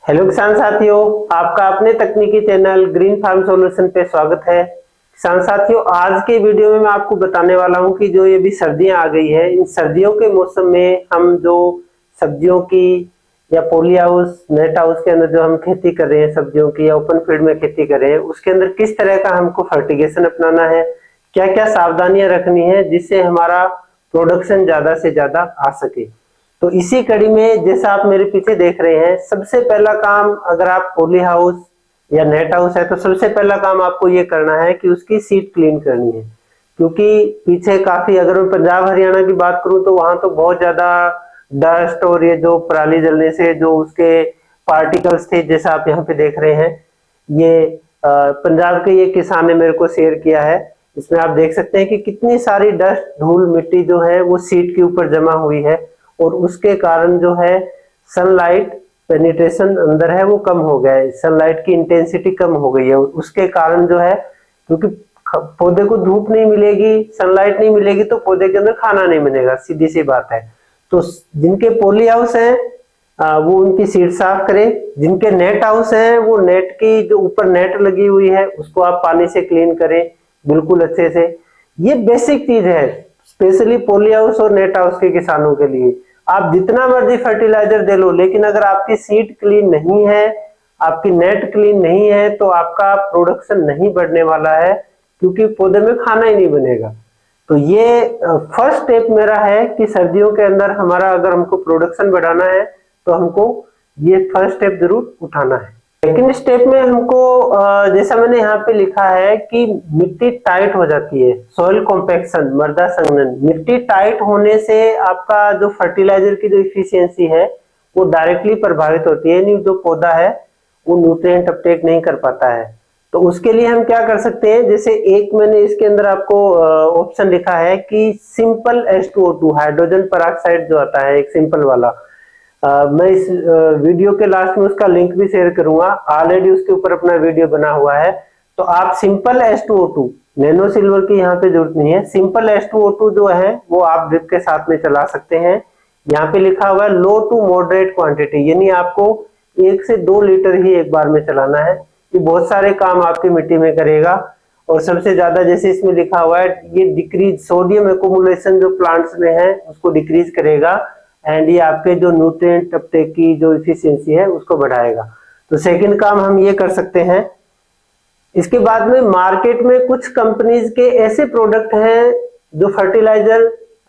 Hello किसान साथियों, आपका अपने तकनीकी चैनल ग्रीन फार्म सॉल्यूशन पे स्वागत है। किसान साथियों, आज के वीडियो में मैं आपको बताने वाला हूं कि जो ये भी सर्दियां आ गई है, इन सर्दियों के मौसम में हम जो सब्जियों की या पॉली हाउस नेट हाउस के अंदर जो हम खेती कर रहे हैं सब्जियों की या ओपन फील्ड में खेती कर रहे हैं, उसके अंदर किस तरह का हमको फर्टिगेशन अपनाना है, क्या क्या सावधानियां रखनी है जिससे हमारा प्रोडक्शन ज्यादा से ज्यादा आ सके। तो इसी कड़ी में जैसा आप मेरे पीछे देख रहे हैं, सबसे पहला काम अगर आप पॉली हाउस या नेट हाउस है तो सबसे पहला काम आपको ये करना है कि उसकी सीट क्लीन करनी है। क्योंकि पीछे काफी, अगर मैं पंजाब हरियाणा की बात करूं तो वहां तो बहुत ज्यादा डस्ट और ये जो पराली जलने से जो उसके पार्टिकल्स थे, जैसा आप यहाँ पे देख रहे हैं, ये पंजाब के ये किसान ने मेरे को शेयर किया है। इसमें आप देख सकते हैं कि कितनी सारी डस्ट धूल मिट्टी जो है वो सीट के ऊपर जमा हुई है और उसके कारण जो है सनलाइट पेनिट्रेशन अंदर है वो कम हो गया है, सनलाइट की इंटेंसिटी कम हो गई है। उसके कारण जो है, क्योंकि पौधे को धूप नहीं मिलेगी, सनलाइट नहीं मिलेगी तो पौधे के अंदर खाना नहीं मिलेगा, सीधी सी बात है। तो जिनके पॉली हाउस है वो उनकी सीट साफ करें। जिनके नेट हाउस है वो नेट की जो ऊपर नेट लगी हुई है उसको आप पानी से क्लीन करें बिल्कुल अच्छे से। ये बेसिक चीज है स्पेशली पॉली हाउस और नेट हाउस के किसानों के लिए। आप जितना मर्जी फर्टिलाइजर दे लो, लेकिन अगर आपकी सीड क्लीन नहीं है, आपकी नेट क्लीन नहीं है, तो आपका प्रोडक्शन नहीं बढ़ने वाला है, क्योंकि पौधे में खाना ही नहीं बनेगा। तो ये फर्स्ट स्टेप मेरा है कि सर्दियों के अंदर हमारा अगर हमको प्रोडक्शन बढ़ाना है तो हमको ये फर्स्ट स्टेप जरूर उठाना है। सेकंड स्टेप में हमको जैसा मैंने यहाँ पे लिखा है कि मिट्टी टाइट हो जाती है, सॉइल कॉम्पैक्शन, मृदा संघनन। मिट्टी टाइट होने से आपका जो फर्टिलाइजर की जो इफिशियंसी है वो डायरेक्टली प्रभावित होती है, यानी जो पौधा है वो न्यूट्रिएंट अपटेक नहीं कर पाता है। तो उसके लिए हम क्या कर सकते हैं, जैसे एक मैंने इसके अंदर आपको ऑप्शन लिखा है कि सिंपल H2O2 हाइड्रोजन पेरोक्साइड जो आता है एक सिंपल वाला, मैं इस वीडियो के लास्ट में उसका लिंक भी शेयर करूंगा, ऑलरेडी उसके ऊपर अपना वीडियो बना हुआ है। तो आप सिंपल H2O2, नैनो सिल्वर की यहाँ पे जरूरत नहीं है, सिंपल H2O2 जो है वो आप ड्रिप के साथ में चला सकते हैं। यहाँ पे लिखा हुआ है लो टू मॉडरेट क्वांटिटी, यानी आपको 1 से 2 लीटर ही एक बार में चलाना है। ये बहुत सारे काम आपकी मिट्टी में करेगा। और सबसे ज्यादा जैसे इसमें लिखा हुआ है, ये डिक्रीज सोडियम एक्युमुलेशन जो प्लांट्स में है उसको डिक्रीज करेगा एंड ये आपके जो न्यूट्रिएंट अपटेक की जो इफिशियंसी है उसको बढ़ाएगा। तो सेकंड काम हम ये कर सकते हैं। इसके बाद में मार्केट में कुछ कंपनीज के ऐसे प्रोडक्ट हैं जो फर्टिलाइजर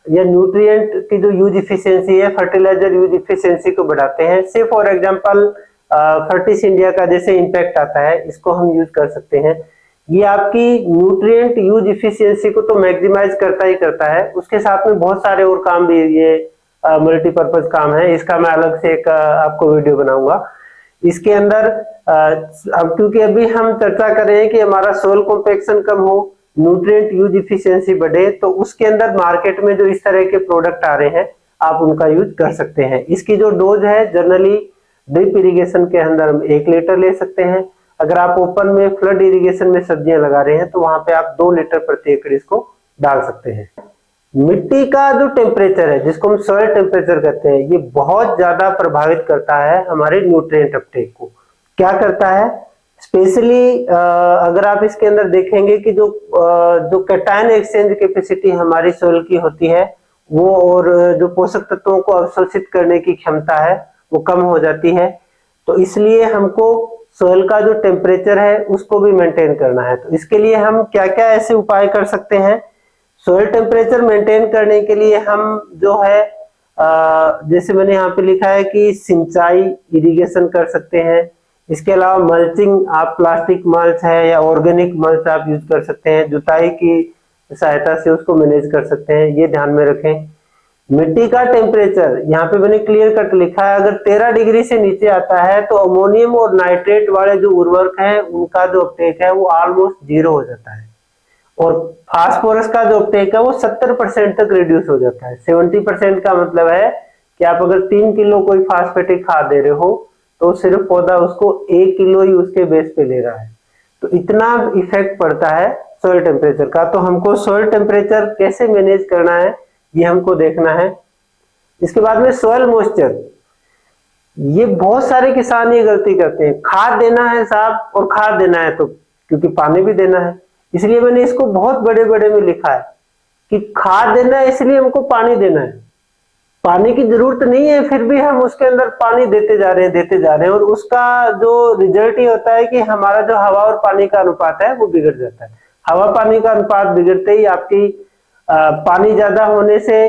या न्यूट्रिएंट की जो यूज इफिशियंसी है, फर्टिलाइजर यूज इफिशियंसी को बढ़ाते हैं। से फॉर एग्जांपल फर्टिस इंडिया का जैसे इम्पैक्ट आता है, इसको हम यूज कर सकते हैं। ये आपकी न्यूट्रिएंट यूज इफिशियंसी को तो मैक्सिमाइज करता ही करता है, उसके साथ में बहुत सारे और काम भी ये मल्टीपर्पज काम है। इसका मैं अलग से एक आपको वीडियो बनाऊंगा। इसके अंदर अब क्योंकि अभी हम चर्चा कर रहे हैं कि हमारा सोइल कॉम्पैक्शन कम हो, न्यूट्रिएंट यूज इफिशियंसी बढ़े, तो उसके अंदर मार्केट में जो इस तरह के प्रोडक्ट आ रहे हैं आप उनका यूज कर सकते हैं। इसकी जो डोज है जनरली ड्रिप इरिगेशन के अंदर हम 1 लीटर ले सकते हैं। अगर आप ओपन में फ्लड इरिगेशन में सब्जियां लगा रहे हैं तो वहां पे आप 2 लीटर प्रति एकड़ इसको डाल सकते हैं। मिट्टी का जो टेम्परेचर है जिसको हम सॉइल टेम्परेचर कहते हैं, ये बहुत ज्यादा प्रभावित करता है हमारे न्यूट्रिएंट अपटेक को। क्या करता है स्पेशली, अगर आप इसके अंदर देखेंगे कि जो कैटायन एक्सचेंज कैपेसिटी हमारी सॉइल की होती है वो, और जो पोषक तत्वों को अवशोषित करने की क्षमता है वो कम हो जाती है। तो इसलिए हमको सॉइल का जो टेम्परेचर है उसको भी मेंटेन करना है। तो इसके लिए हम क्या क्या ऐसे उपाय कर सकते हैं। सोइल टेम्परेचर मेंटेन करने के लिए हम जो है जैसे मैंने यहाँ पे लिखा है कि सिंचाई इरिगेशन कर सकते हैं। इसके अलावा मल्चिंग, आप प्लास्टिक मल्च है या ऑर्गेनिक मल्च आप यूज कर सकते हैं, जुताई की सहायता से उसको मैनेज कर सकते हैं, ये ध्यान में रखें। मिट्टी का टेम्परेचर यहाँ पे मैंने क्लियर कट लिखा है, अगर 13 डिग्री से नीचे आता है तो अमोनियम और नाइट्रेट वाले जो उर्वरक हैं उनका जो अपटेक है वो ऑलमोस्ट 0 हो जाता है, और फास्फोरस का जो अपटेक है वो 70% तक रिड्यूस हो जाता है। 70% का मतलब है कि आप अगर 3 किलो कोई फास्फेटिक खाद दे रहे हो तो सिर्फ पौधा उसको 1 किलो ही उसके बेस पे ले रहा है। तो इतना इफेक्ट पड़ता है सोइल टेम्परेचर का। तो हमको सोइल टेम्परेचर कैसे मैनेज करना है ये हमको देखना है। इसके बाद में सोइल मॉइस्चर, ये बहुत सारे किसान ये गलती करते हैं, खाद देना है साहब और खाद देना है तो क्योंकि पानी भी देना है, इसलिए मैंने इसको बहुत बड़े बड़े में लिखा है कि खाद देना है इसलिए हमको पानी देना है। पानी की जरूरत नहीं है फिर भी हम उसके अंदर पानी देते जा रहे हैं देते जा रहे हैं, और उसका जो रिजल्ट ये होता है कि हमारा जो हवा और पानी का अनुपात है वो बिगड़ जाता है। हवा पानी का अनुपात बिगड़ते ही आपकी पानी ज्यादा होने से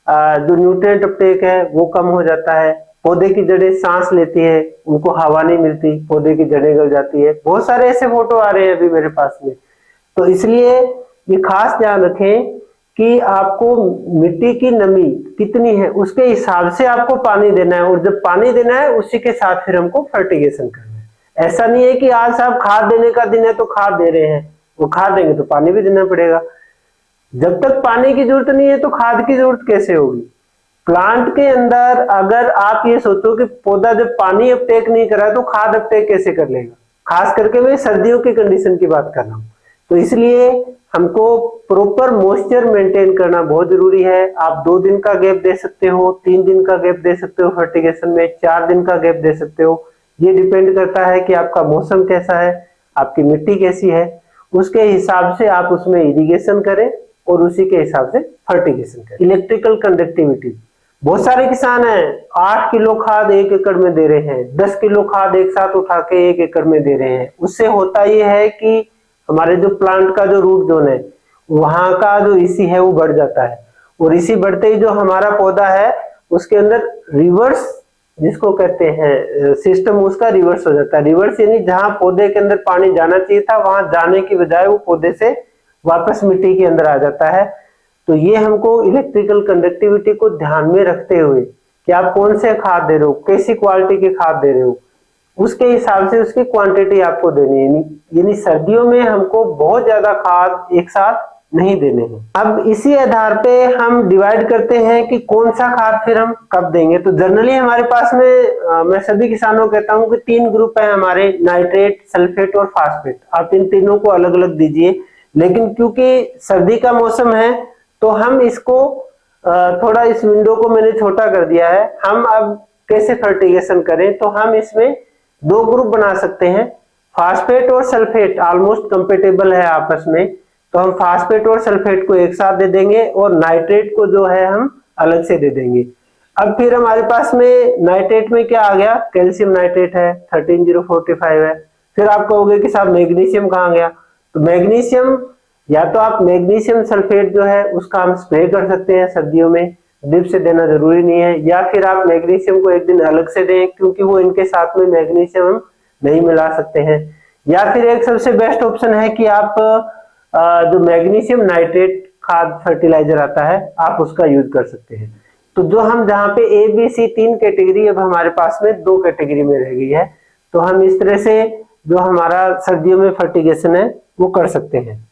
जो न्यूट्रिएंट अपटेक है वो कम हो जाता है, पौधे की जड़ें सांस लेती है, उनको हवा नहीं मिलती, पौधे की जड़ें गल जाती है। बहुत सारे ऐसे फोटो आ रहे हैं अभी मेरे पास में। तो इसलिए ये खास ध्यान रखें कि आपको मिट्टी की नमी कितनी है उसके हिसाब से आपको पानी देना है, और जब पानी देना है उसी के साथ फिर हमको फर्टिगेशन करना है। ऐसा नहीं है कि आज साहब खाद देने का दिन है तो खाद दे रहे हैं, वो खाद देंगे तो पानी भी देना पड़ेगा। जब तक पानी की जरूरत नहीं है तो खाद की जरूरत कैसे होगी। प्लांट के अंदर अगर आप ये सोचो कि पौधा जब पानी अपटेक नहीं कर रहा तो खाद अपटेक कैसे कर लेगा, खास करके मैं सर्दियों की कंडीशन की बात कर रहा हूं। तो इसलिए हमको प्रॉपर मॉइस्चर मेंटेन करना बहुत जरूरी है। आप 2 दिन का गैप दे सकते हो, 3 दिन का गैप दे सकते हो फर्टिगेशन में, 4 दिन का गैप दे सकते हो। ये डिपेंड करता है कि आपका मौसम कैसा है, आपकी मिट्टी कैसी है, उसके हिसाब से आप उसमें इरिगेशन करें और उसी के हिसाब से फर्टिगेशन करें। इलेक्ट्रिकल कंडक्टिविटी, बहुत सारे किसान हैं 8 किलो खाद 1 एकड़ में दे रहे हैं, 10 किलो खाद एक साथ उठा के 1 एकड़ में दे रहे हैं। उससे होता यह है कि हमारे जो प्लांट का जो रूट जोन है वहां का जो ईसी है वो बढ़ जाता है, और ईसी बढ़ते ही जो हमारा पौधा है उसके अंदर रिवर्स जिसको कहते हैं सिस्टम उसका रिवर्स हो जाता है। रिवर्स यानी जहां पौधे के अंदर पानी जाना चाहिए था वहां जाने की बजाय वो पौधे से वापस मिट्टी के अंदर आ जाता है। तो ये हमको इलेक्ट्रिकल कंडक्टिविटी को ध्यान में रखते हुए कि आप कौन से खाद दे रहे हो, कैसी क्वालिटी की खाद दे रहे हो, उसके हिसाब से उसकी क्वांटिटी आपको देनी है। यानी सर्दियों में हमको बहुत ज्यादा खाद एक साथ नहीं देने हैं। अब इसी आधार पे हम डिवाइड करते हैं कि कौन सा खाद फिर हम कब देंगे। तो जनरली हमारे पास में मैं सभी किसानों को कहता हूं कि 3 ग्रुप है हमारे, नाइट्रेट, सल्फेट और फास्फेट। आप इन तीनों को अलग अलग दीजिए, लेकिन क्योंकि सर्दी का मौसम है तो हम इसको थोड़ा इस विंडो को मैंने छोटा कर दिया है। हम अब कैसे फर्टिगेशन करें, तो हम इसमें 2 ग्रुप बना सकते हैं। फास्फेट और सल्फेट ऑलमोस्ट कंपेटेबल है आपस में, तो हम फास्फेट और सल्फेट को एक साथ दे देंगे और नाइट्रेट को जो है हम अलग से दे देंगे। अब फिर हमारे पास में नाइट्रेट में क्या आ गया, कैल्शियम नाइट्रेट है 13045 है। फिर आप कहोगे कि साहब मैग्नीशियम कहाँ गया, तो मैग्नीशियम या तो आप मैग्नीशियम सल्फेट जो है उसका हम स्प्रे कर सकते हैं सर्दियों में, ड्रिप से देना जरूरी नहीं है, या फिर आप मैग्नीशियम को एक दिन अलग से दें क्योंकि वो इनके साथ में मैग्नीशियम हम नहीं मिला सकते हैं। या फिर एक सबसे बेस्ट ऑप्शन है कि आप जो मैग्नीशियम नाइट्रेट खाद फर्टिलाइजर आता है आप उसका यूज कर सकते हैं। तो जो हम जहाँ पे ए बी सी 3 कैटेगरी, अब हमारे पास में 2 कैटेगरी में रह गई है। तो हम इस तरह से जो हमारा सर्दियों में फर्टिगेशन है वो कर सकते हैं।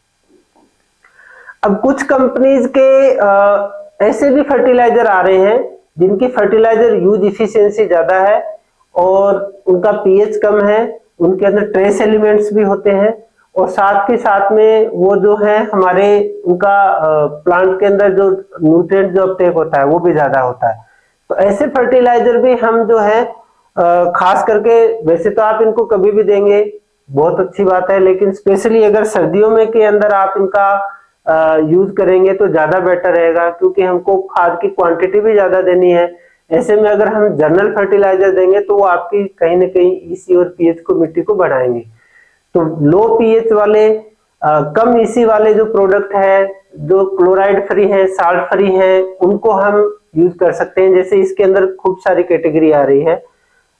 अब कुछ कंपनीज के ऐसे भी फर्टिलाइजर आ रहे हैं जिनकी फर्टिलाइजर यूज इफिशियंसी ज्यादा है और उनका पीएच कम है, उनके अंदर ट्रेस एलिमेंट्स भी होते हैं, और साथ के साथ में वो जो है हमारे उनका प्लांट के अंदर जो न्यूट्रिएंट जो अपटेक होता है वो भी ज्यादा होता है। तो ऐसे फर्टिलाइजर भी हम जो है खास करके, वैसे तो आप इनको कभी भी देंगे बहुत अच्छी बात है, लेकिन स्पेशली अगर सर्दियों में के अंदर आप इनका यूज करेंगे तो ज्यादा बेटर रहेगा, क्योंकि हमको खाद की क्वांटिटी भी ज्यादा देनी है। ऐसे में अगर हम जनरल फर्टिलाइजर देंगे तो वो आपकी कहीं ना कहीं ईसी और पीएच को मिट्टी को बढ़ाएंगे। तो लो पीएच वाले कम ईसी वाले जो प्रोडक्ट है, जो क्लोराइड फ्री है, साल्ट फ्री है, उनको हम यूज कर सकते हैं। जैसे इसके अंदर खूब सारी कैटेगरी आ रही है,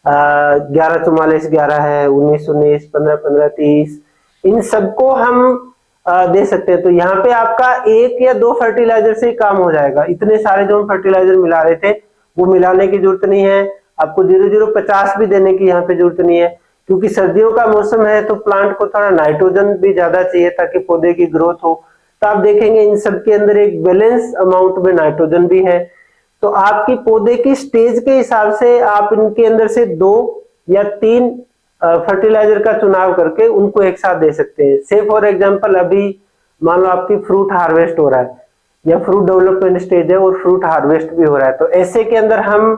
114411 है, 1919, 151530, इन सबको हम दे सकते हैं। तो यहाँ पे आपका 1 या 2 फर्टिलाइजर से ही काम हो जाएगा। इतने सारे जो हम फर्टिलाइजर मिला रहे थे वो मिलाने की जरूरत नहीं है, आपको 0050 भी देने की यहाँ पे जरूरत नहीं है, क्योंकि सर्दियों का मौसम है तो प्लांट को थोड़ा नाइट्रोजन भी ज्यादा चाहिए ताकि पौधे की ग्रोथ हो। तो आप देखेंगे इन सब के अंदर एक बैलेंस अमाउंट में नाइट्रोजन भी है। तो आपकी पौधे की स्टेज के हिसाब से आप इनके अंदर से 2 या 3 फर्टिलाइजर का चुनाव करके उनको एक साथ दे सकते हैं। से फॉर एग्जांपल अभी मान लो आपकी फ्रूट हार्वेस्ट हो रहा है या फ्रूट डेवलपमेंट स्टेज है और फ्रूट हार्वेस्ट भी हो रहा है, तो ऐसे के अंदर हम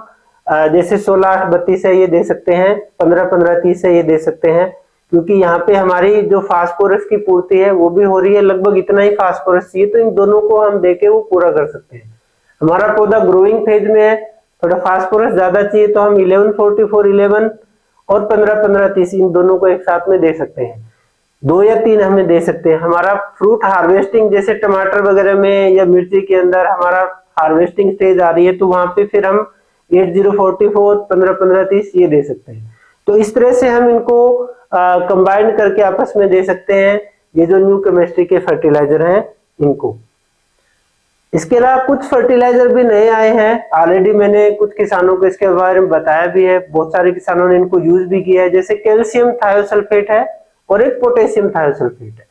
जैसे 16-8-32 है ये दे सकते हैं, 15-15-30 है ये दे सकते हैं, क्योंकि यहाँ पे हमारी जो फास्फोरस की पूर्ति है वो भी हो रही है, लगभग इतना ही फास्फोरस चाहिए, तो इन दोनों को हम देके वो पूरा कर सकते हैं। हमारा पौधा ग्रोइंग फेज में है, थोड़ा फास्फोरस ज्यादा चाहिए तो हम 11-44-11 और 15-15-30 इन दोनों को एक साथ में दे सकते हैं, 2 या 3 हमें दे सकते हैं। हमारा फ्रूट हार्वेस्टिंग जैसे टमाटर वगैरह में या मिर्ची के अंदर हमारा हार्वेस्टिंग स्टेज आ रही है, तो वहां पे फिर हम 80-44, 15-15-30 ये दे सकते हैं। तो इस तरह से हम इनको कंबाइन करके आपस में दे सकते हैं, ये जो न्यू केमिस्ट्री के फर्टिलाइजर हैं इनको। इसके अलावा कुछ फर्टिलाइजर भी नए आए हैं, ऑलरेडी मैंने कुछ किसानों को इसके बारे में बताया भी है, बहुत सारे किसानों ने इनको यूज भी किया है, जैसे कैल्शियम थायोसल्फेट है और एक पोटेशियम थायोसल्फेट है।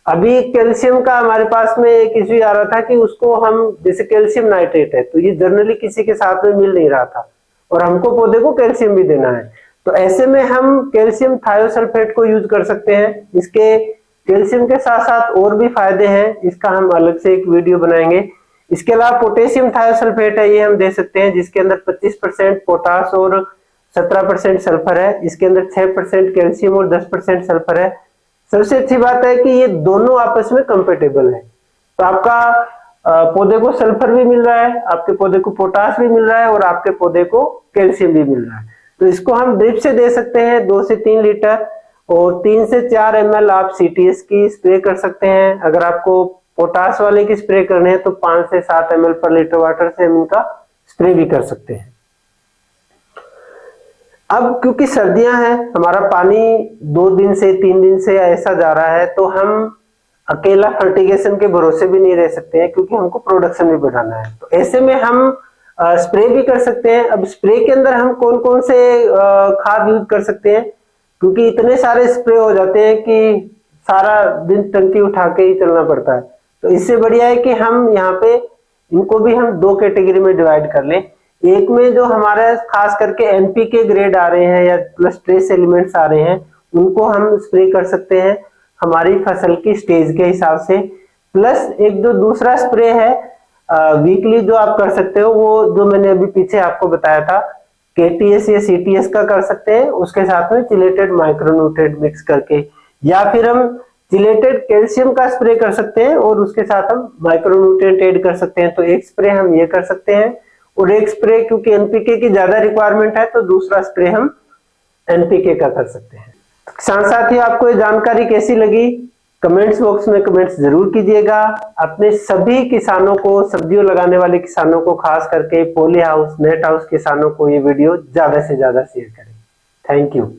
अभी कैल्शियम का हमारे पास में एक इश्यू आ रहा था कि उसको हम, जैसे कैल्शियम नाइट्रेट है तो ये जनरली किसी के साथ में मिल नहीं रहा था और हमको पौधे को कैल्शियम भी देना है, तो ऐसे में हम कैल्शियम थायोसल्फेट को यूज कर सकते हैं। इसके कैल्शियम के साथ साथ और भी फायदे हैं, इसका हम अलग से एक वीडियो बनाएंगे। इसके अलावा पोटेशियम थायोसल्फेट है, ये हम दे सकते हैं, जिसके अंदर 25% पोटास और 17% सल्फर है। इसके अंदर 6% कैल्शियम और 10% सल्फर है। सबसे अच्छी बात है कि ये दोनों आपस में कंपेटेबल है, तो आपका पौधे को सल्फर भी मिल रहा है, आपके पौधे को पोटास भी मिल रहा है और आपके पौधे को कैल्शियम भी मिल रहा है। तो इसको हम ड्रिप से दे सकते हैं 2 से 3 लीटर और 3 से 4 ml आप CTS की स्प्रे कर सकते हैं। अगर आपको पोटास वाले की स्प्रे करने हैं तो 5 से 7 ml पर लीटर वाटर से हम इनका स्प्रे भी कर सकते हैं। अब क्योंकि सर्दियां हैं, हमारा पानी 2 दिन से 3 दिन से ऐसा जा रहा है, तो हम अकेला फर्टिगेशन के भरोसे भी नहीं रह सकते हैं, क्योंकि हमको प्रोडक्शन भी बढ़ाना है। तो ऐसे में हम स्प्रे भी कर सकते हैं। अब स्प्रे के अंदर हम कौन कौन से खाद यूज कर सकते हैं, क्योंकि इतने सारे स्प्रे हो जाते हैं कि सारा दिन टंकी उठा के ही चलना पड़ता है। तो इससे बढ़िया है कि हम यहाँ पे इनको भी हम 2 कैटेगरी में डिवाइड कर लें। एक में जो हमारे खास करके NPK ग्रेड आ रहे हैं या प्लस ट्रेस एलिमेंट्स आ रहे हैं, उनको हम स्प्रे कर सकते हैं हमारी फसल की स्टेज के हिसाब से। प्लस एक जो दूसरा स्प्रे है वीकली जो आप कर सकते हो, वो जो मैंने अभी पीछे आपको बताया था, KTS या CTS का कर सकते हैं, उसके साथ में चिलेटेड माइक्रोन्यूट्रिएंट मिक्स करके, या फिर हम चिलेटेड कैल्शियम का स्प्रे कर सकते हैं और उसके साथ हम माइक्रोन्यूट्रिएंट ऐड कर सकते हैं। तो एक स्प्रे हम ये कर सकते हैं और एक स्प्रे क्योंकि NPK की ज्यादा रिक्वायरमेंट है तो दूसरा स्प्रे हम NPK का कर सकते हैं। किसान साथियों, आपको ये जानकारी कैसी लगी कमेंट्स बॉक्स में कमेंट्स जरूर कीजिएगा। अपने सभी किसानों को, सब्जियों लगाने वाले किसानों को, खास करके पॉली हाउस, नेट हाउस किसानों को ये वीडियो ज्यादा से ज्यादा शेयर करें। Thank you.